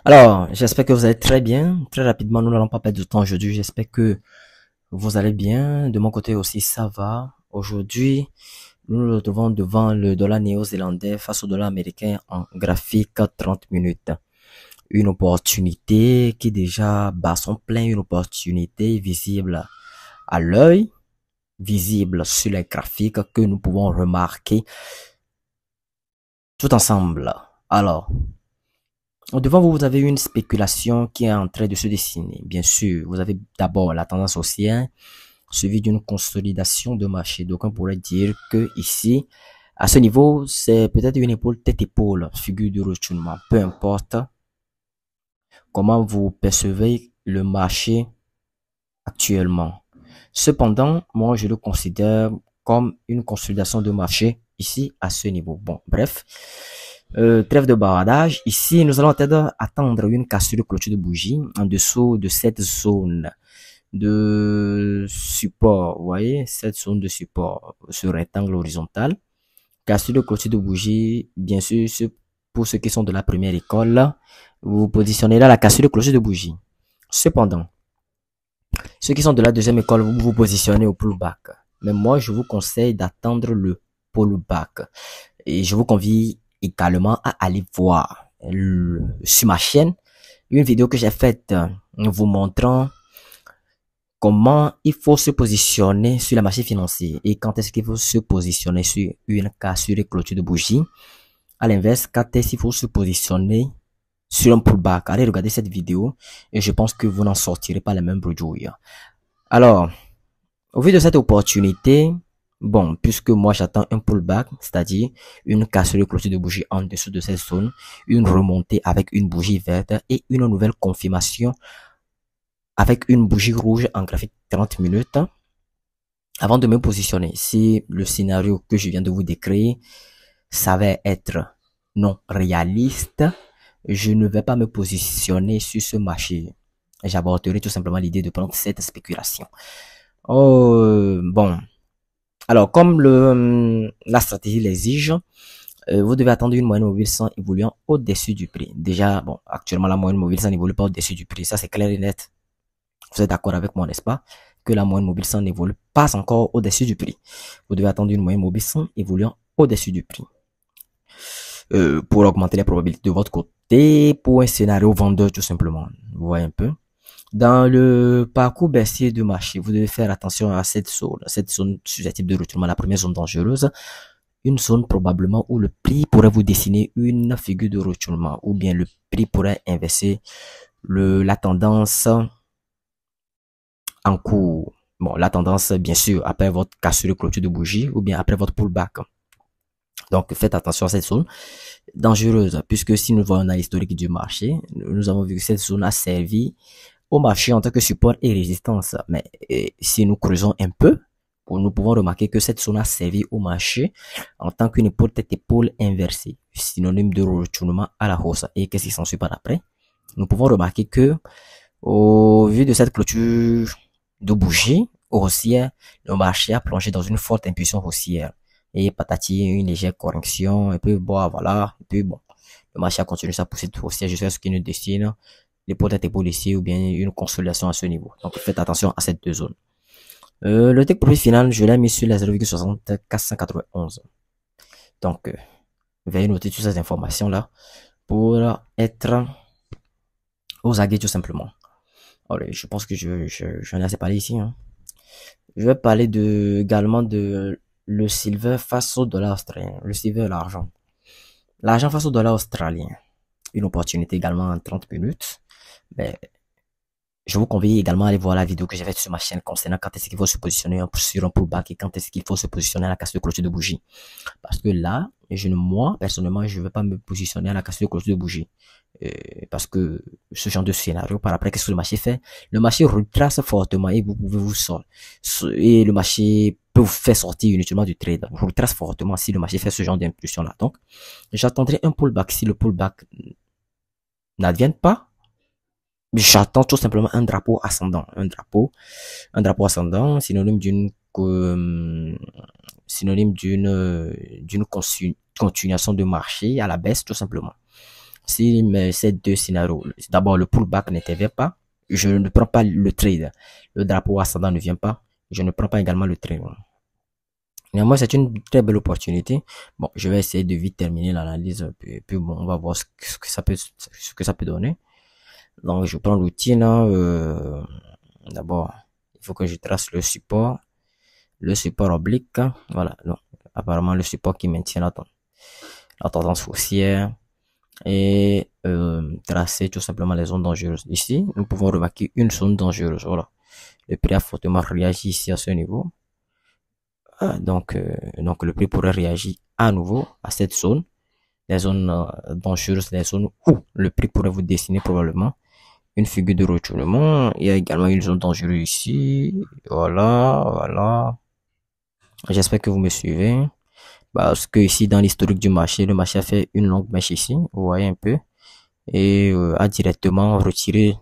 Alors, j'espère que vous allez très bien. Très rapidement, nous n'allons pas perdre de temps aujourd'hui. J'espère que vous allez bien. De mon côté aussi, ça va. Aujourd'hui, nous nous retrouvons devant le dollar néo-zélandais face au dollar américain en graphique 30 minutes. Une opportunité qui déjà bat son plein, une opportunité visible à l'œil, visible sur les graphiques que nous pouvons remarquer tout ensemble. Alors, devant vous, vous avez une spéculation qui est en train de se dessiner. Bien sûr, vous avez d'abord la tendance haussière, suivie d'une consolidation de marché. Donc, on pourrait dire que ici, à ce niveau, c'est peut-être une épaule tête-épaule, figure de retournement. Peu importe comment vous percevez le marché actuellement. Cependant, moi, je le considère comme une consolidation de marché ici à ce niveau. Bon, bref. Trêve de bavardage. Ici, nous allons attendre une cassure de clôture de bougie en dessous de cette zone de support. Vous voyez, cette zone de support, ce rectangle horizontal. Cassure de clôture de bougie, bien sûr, pour ceux qui sont de la première école, vous vous positionnez là la cassure de clôture de bougie. Cependant, ceux qui sont de la deuxième école, vous vous positionnez au pullback. Mais moi, je vous conseille d'attendre le pullback. Et je vous convie également à aller voir sur ma chaîne une vidéo que j'ai faite vous montrant comment il faut se positionner sur la marché financier et quand est-ce qu'il faut se positionner sur une cassure et clôture de bougie. À l'inverse, quand est-ce qu'il faut se positionner sur un pullback. Allez regarder cette vidéo et je pense que vous n'en sortirez pas la même bredouille. Alors, au vu de cette opportunité, bon, puisque moi j'attends un pullback, c'est-à-dire une cassure de clôture de bougie en dessous de cette zone, une remontée avec une bougie verte et une nouvelle confirmation avec une bougie rouge en graphique 30 minutes. Avant de me positionner, si le scénario que je viens de vous décrire s'avère être non réaliste, je ne vais pas me positionner sur ce marché. J'aborderai tout simplement l'idée de prendre cette spéculation. Oh, bon. Alors, comme la stratégie l'exige, vous devez attendre une moyenne mobile 100 évoluant au-dessus du prix. Déjà, bon, actuellement, la moyenne mobile 100 n'évolue pas au-dessus du prix. Ça, c'est clair et net. Vous êtes d'accord avec moi, n'est-ce pas? Que la moyenne mobile 100 n'évolue pas encore au-dessus du prix. Vous devez attendre une moyenne mobile 100 évoluant au-dessus du prix. Pour augmenter les probabilités de votre côté, pour un scénario vendeur, tout simplement. Vous voyez un peu? Dans le parcours baissier du marché, vous devez faire attention à cette zone susceptible de retournement, la première zone dangereuse, une zone probablement où le prix pourrait vous dessiner une figure de retournement, ou bien le prix pourrait inverser la tendance en cours. Bon, la tendance, bien sûr, après votre cassure de clôture de bougie, ou bien après votre pullback. Donc, faites attention à cette zone dangereuse, puisque si nous voyons dans l'historique du marché, nous avons vu que cette zone a servi au marché en tant que support et résistance. Mais si nous creusons un peu, nous pouvons remarquer que cette zone a servi au marché en tant qu'une épaule tête-épaule inversée, synonyme de retournement à la hausse. Et qu'est-ce qui s'ensuit par après? Nous pouvons remarquer que, au vu de cette clôture de bougie haussière, le marché a plongé dans une forte impulsion haussière. Et patati, une légère correction, et puis bon, voilà, et puis bon, le marché a continué sa poussée haussière jusqu'à ce qu'il ne destine l'épaule tête-épaule ici ou bien une consolidation à ce niveau. Donc faites attention à ces deux zones. Le take profit final, je l'ai mis sur la 0,60491. Donc, veuillez noter toutes ces informations-là pour être aux aguets tout simplement. Allez, je pense que j'en ai assez parlé ici. Hein. Je vais parler également de le silver face au dollar australien. Le silver, l'argent. L'argent face au dollar australien. Une opportunité également en 30 minutes. Mais je vous convie également à aller voir la vidéo que j'ai faite sur ma chaîne concernant quand est-ce qu'il faut se positionner sur un pullback et quand est-ce qu'il faut se positionner à la casse de clôture de bougie. Parce que là, moi, personnellement, je ne vais pas me positionner à la casse de clôture de bougie. Parce que ce genre de scénario, par après, qu'est-ce que le marché fait? Le marché retrace fortement et vous pouvez vous sortir. Et le marché peut vous faire sortir inutilement du trade. Vous retrace fortement si le marché fait ce genre d'impulsion-là. Donc, j'attendrai un pullback. Si le pullback n'advienne pas, j'attends tout simplement un drapeau ascendant. Un drapeau ascendant, synonyme d'une continuation de marché à la baisse, tout simplement. Si ces deux scénarios, d'abord le pullback n'intervient pas, je ne prends pas le trade. Le drapeau ascendant ne vient pas, je ne prends pas également le trade. Néanmoins, c'est une très belle opportunité. Bon, je vais essayer de vite terminer l'analyse, puis bon, on va voir ce que ça peut donner. Donc, je prends l'outil là. D'abord, il faut que je trace le support oblique. Voilà. Donc, apparemment, le support qui maintient la tendance haussière et tracer tout simplement les zones dangereuses. Ici, nous pouvons remarquer une zone dangereuse. Voilà. Le prix a fortement réagi ici à ce niveau. Donc le prix pourrait réagir à nouveau à cette zone, les zones dangereuses, les zones où le prix pourrait vous dessiner probablement une figure de retournement. Il y a également une zone dangereuse ici. Voilà. J'espère que vous me suivez. Parce que ici, dans l'historique du marché, le marché a fait une longue mèche ici. Vous voyez un peu. Et a directement retiré,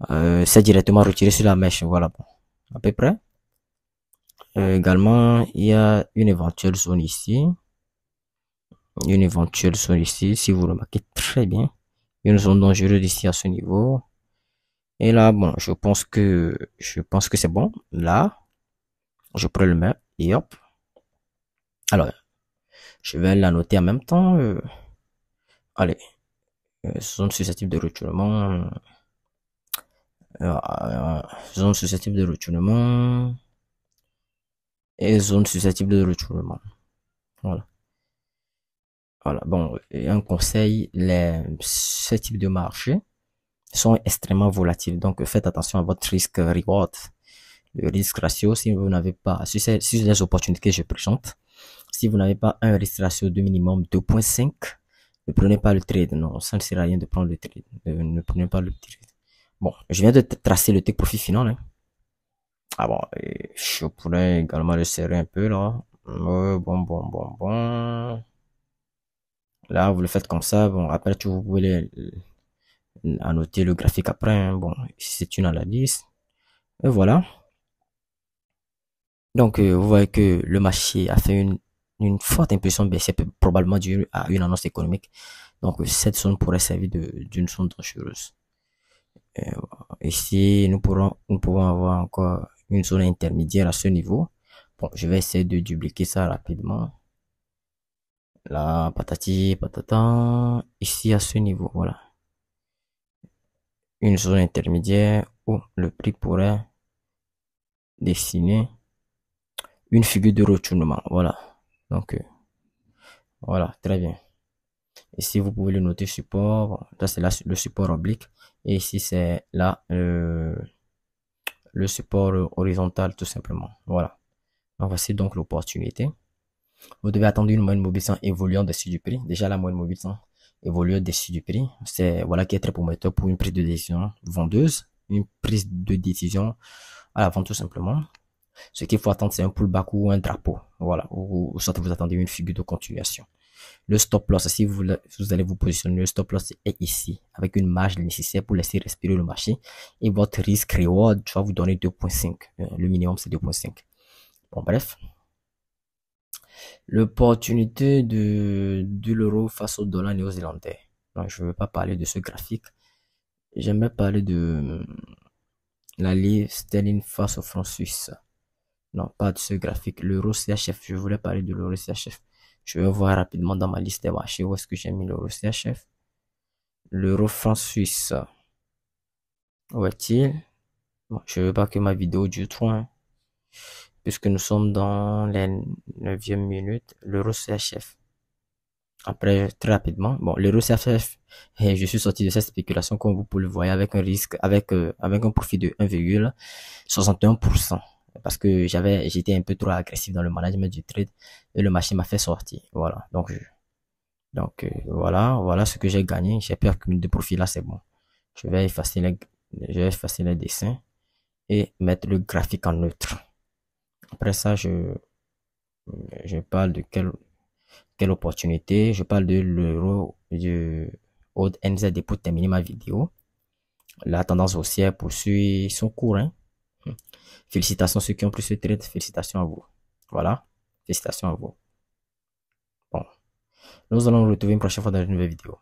s'est directement retiré sur la mèche. Voilà. Bon. À peu près. Également, il y a une éventuelle zone ici. Si vous remarquez très bien. Une zone dangereuse ici à ce niveau. Et là, bon, je pense que c'est bon. Là, je prends le même et hop. Alors, je vais la noter en même temps. Allez, zone susceptible de retournement. Zone susceptible de retournement. Et zone susceptible de retournement. Voilà. Voilà. Bon, et un conseil, ce type de marché sont extrêmement volatiles. Donc, faites attention à votre risque reward. Le risque ratio, si vous n'avez pas, si c'est les opportunités que je présente, si vous n'avez pas un risque ratio de minimum 2.5, ne prenez pas le trade. Non, ça ne sert à rien de prendre le trade. Ne prenez pas le trade. Bon, je viens de tracer le take profit final. Hein. Ah bon, je pourrais également le serrer un peu là. Bon. Là, vous le faites comme ça. Bon, après, vous pouvez annoter le graphique après. Hein. Bon, c'est une analyse. Et voilà. Donc, vous voyez que le marché a fait une forte impulsion baissière, probablement due à une annonce économique. Donc, cette zone pourrait servir d'une zone dangereuse. Ici, nous pouvons avoir encore une zone intermédiaire à ce niveau. Bon, je vais essayer de dupliquer ça rapidement. Là, patati, patata. Ici, à ce niveau, voilà. Une zone intermédiaire où le prix pourrait dessiner une figure de retournement. Voilà. Donc, voilà, très bien. Ici, vous pouvez le noter support. Bon, là, c'est là le support oblique. Et ici, c'est là le support horizontal, tout simplement. Voilà. Donc, voici donc l'opportunité. Vous devez attendre une moyenne mobile 100 évoluant au-dessus du prix. Déjà, la moyenne mobile 100 évolue au-dessus du prix. C'est, voilà, qui est très prometteur pour une prise de décision vendeuse. Une prise de décision à la vente, tout simplement. Ce qu'il faut attendre, c'est un pullback ou un drapeau. Voilà. Ou soit vous attendez une figure de continuation. Le stop loss, si vous allez vous positionner, le stop loss est ici, avec une marge nécessaire pour laisser respirer le marché. Et votre risque reward va vous donner 2.5. Le minimum, c'est 2.5. Bon, bref. L'opportunité de l'euro face au dollar néo-zélandais. Non, je ne veux pas parler de ce graphique. J'aimerais parler de la livre sterling face au franc suisse. Non, pas de ce graphique. L'euro CHF, je voulais parler de l'euro CHF. Je vais voir rapidement dans ma liste des marchés où est-ce que j'ai mis l'euro CHF. L'euro franc suisse. Où est-il? Bon, je veux pas que ma vidéo dure trop, hein, puisque nous sommes dans les 9e minute. L'euro CHF. Après, très rapidement. Bon, l'euro CHF, je suis sorti de cette spéculation, comme vous pouvez le voir, avec un risque, avec un profit de 1,61%. Parce que j'étais un peu trop agressif dans le management du trade et le marché m'a fait sortir. Voilà. Donc, voilà ce que j'ai gagné. J'ai peur que de profit là, c'est bon. Je vais effacer les dessins et mettre le graphique en neutre. Après ça, je parle de quelle opportunité. Je parle de l'euro du Old NZD pour terminer ma vidéo. La tendance haussière poursuit son cours, hein. Félicitations ceux qui ont pris ce trade. Félicitations à vous. Voilà. Félicitations à vous. Bon. Nous allons nous retrouver une prochaine fois dans une nouvelle vidéo.